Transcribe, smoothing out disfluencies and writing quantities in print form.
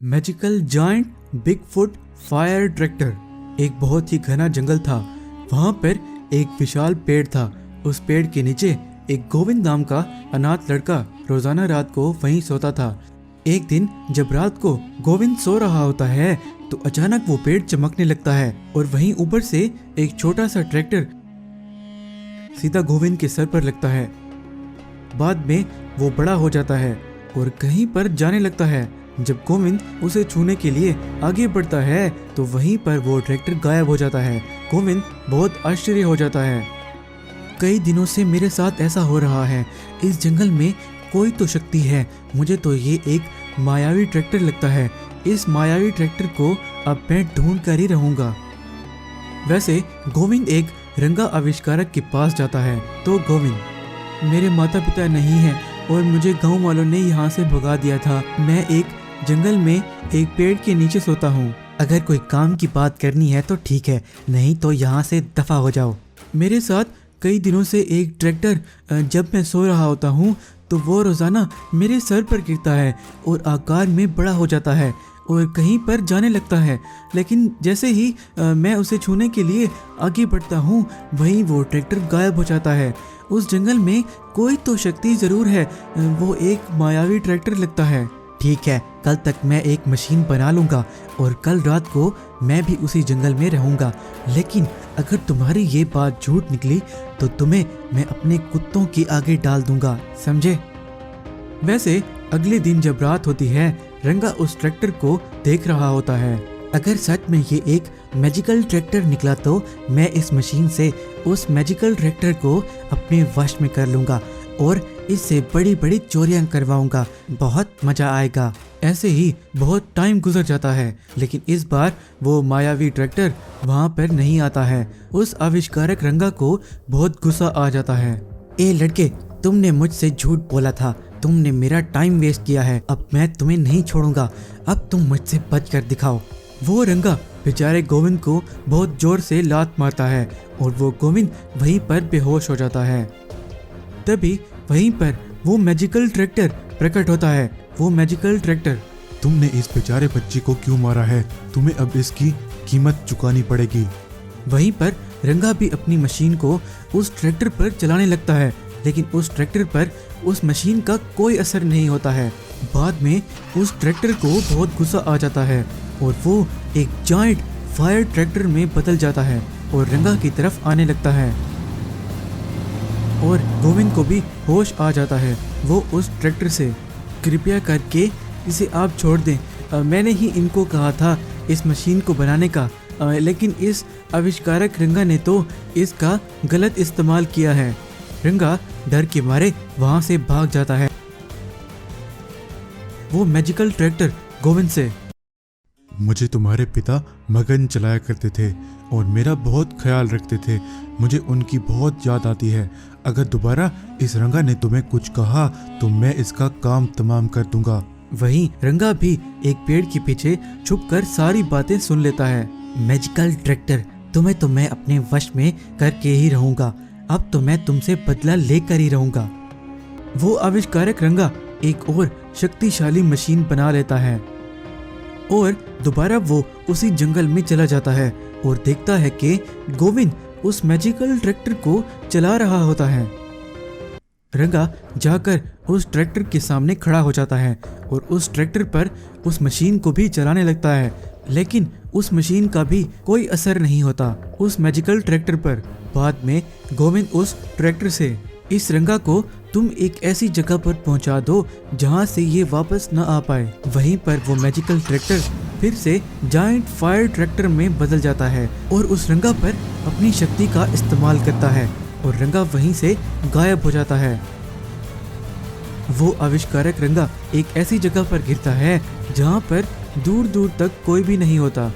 Magical giant Bigfoot fire tractor. एक बहुत ही घना जंगल था। वहां पर एक विशाल पेड़ था। उस पेड़ के नीचे एक गोविंद नाम का अनाथ लड़का रोजाना रात को वहीं सोता था। एक दिन जब रात को गोविंद सो रहा होता है तो अचानक वो पेड़ चमकने लगता है और वहीं ऊपर से एक छोटा सा ट्रैक्टर सीधा गोविंद के सर पर लगता है। बाद में वो बड़ा हो जाता है और कहीं पर जाने लगता है। जब गोविंद उसे छूने के लिए आगे बढ़ता है तो वहीं पर वो ट्रैक्टर गायब हो जाता है। गोविंद बहुत आश्चर्य हो जाता है। कई दिनों से मेरे साथ ऐसा हो रहा है। इस जंगल में कोई तो शक्ति है। मुझे तो ये एक मायावी ट्रैक्टर लगता है। इस मायावी ट्रैक्टर को अब मैं ढूंढ कर ही रहूंगा। वैसे गोविंद एक रंगा आविष्कारक के पास जाता है। तो गोविंद, मेरे माता पिता नहीं हैं और मुझे गांव वालों ने यहाँ से भगा दिया था। मैं एक जंगल में एक पेड़ के नीचे सोता हूँ। अगर कोई काम की बात करनी है तो ठीक है, नहीं तो यहाँ से दफा हो जाओ। मेरे साथ कई दिनों से एक ट्रैक्टर जब मैं सो रहा होता हूँ तो वो रोजाना मेरे सर पर गिरता है और आकार में बड़ा हो जाता है और कहीं पर जाने लगता है। लेकिन जैसे ही मैं उसे छूने के लिए आगे बढ़ता हूँ वहीं वो ट्रैक्टर गायब हो जाता है। उस जंगल में कोई तो शक्ति जरूर है। वो एक मायावी ट्रैक्टर लगता है। ठीक है, कल तक मैं एक मशीन बना लूंगा और कल रात को मैं भी उसी जंगल में रहूंगा। लेकिन अगर तुम्हारी ये बात झूठ निकली तो तुम्हें मैं अपने कुत्तों के आगे डाल दूंगा, समझे? वैसे अगले दिन जब रात होती है, रंगा उस ट्रैक्टर को देख रहा होता है। अगर सच में ये एक मैजिकल ट्रैक्टर निकला तो मैं इस मशीन से उस मैजिकल ट्रैक्टर को अपने वश में कर लूंगा और इससे बड़ी बड़ी चोरियां करवाऊंगा। बहुत मजा आएगा। ऐसे ही बहुत टाइम गुजर जाता है, लेकिन इस बार वो मायावी ट्रैक्टर वहां पर नहीं आता है। उस आविष्कारक रंगा को बहुत गुस्सा आ जाता है। ए लड़के, तुमने मुझसे झूठ बोला था। तुमने मेरा टाइम वेस्ट किया है। अब मैं तुम्हें नहीं छोड़ूंगा। अब तुम मुझसे बच कर दिखाओ। वो रंगा बेचारे गोविंद को बहुत जोर से लात मारता है और वो गोविंद वहीं पर बेहोश हो जाता है। तभी वहीं पर वो मैजिकल ट्रैक्टर प्रकट होता है। वो मैजिकल ट्रैक्टर, तुमने इस बेचारे बच्चे को क्यों मारा है? तुम्हें अब इसकी कीमत चुकानी पड़ेगी। वहीं पर रंगा भी अपनी मशीन को उस ट्रैक्टर पर चलाने लगता है, लेकिन उस ट्रैक्टर पर उस मशीन का कोई असर नहीं होता है। बाद में उस ट्रैक्टर को बहुत गुस्सा आ जाता है और वो एक जायंट फायर ट्रैक्टर में बदल जाता है और रंगा की तरफ आने लगता है और गोविंद को भी होश आ जाता है। वो उस ट्रैक्टर से, कृपया करके इसे आप छोड़ दें। मैंने ही इनको कहा था इस मशीन को बनाने का, लेकिन इस आविष्कारक रंगा ने तो इसका गलत इस्तेमाल किया है। रंगा डर के मारे वहां से भाग जाता है। वो मैजिकल ट्रैक्टर गोविंद से, मुझे तुम्हारे पिता मगन चलाया करते थे और मेरा बहुत ख्याल रखते थे। मुझे उनकी बहुत याद आती है। अगर दोबारा इस रंगा ने तुम्हें कुछ कहा तो मैं इसका काम तमाम कर दूंगा। वहीं रंगा भी एक पेड़ के पीछे छुपकर सारी बातें सुन लेता है। मैजिकल ट्रैक्टर, तुम्हें तो मैं अपने वश में करके ही रहूंगा। अब तो मैं तुमसे बदला लेकर ही रहूंगा। वो आविष्कारक रंगा एक और शक्तिशाली मशीन बना लेता है और दोबारा वो उसी जंगल में चला जाता है और देखता है कि गोविंद उस मैजिकल ट्रैक्टर को चला रहा होता है। रंगा जाकर उस ट्रैक्टर के सामने खड़ा हो जाता है और उस ट्रैक्टर पर उस मशीन को भी चलाने लगता है, लेकिन उस मशीन का भी कोई असर नहीं होता उस मैजिकल ट्रैक्टर पर। बाद में गोविंद उस ट्रैक्टर से, इस रंगा को तुम एक ऐसी जगह पर पहुंचा दो जहां से ये वापस न आ पाए। वहीं पर वो मैजिकल ट्रैक्टर फिर से जायंट फायर ट्रैक्टर में बदल जाता है और उस रंगा पर अपनी शक्ति का इस्तेमाल करता है और रंगा वहीं से गायब हो जाता है। वो आविष्कारक रंगा एक ऐसी जगह पर गिरता है जहां पर दूर दूर तक कोई भी नहीं होता।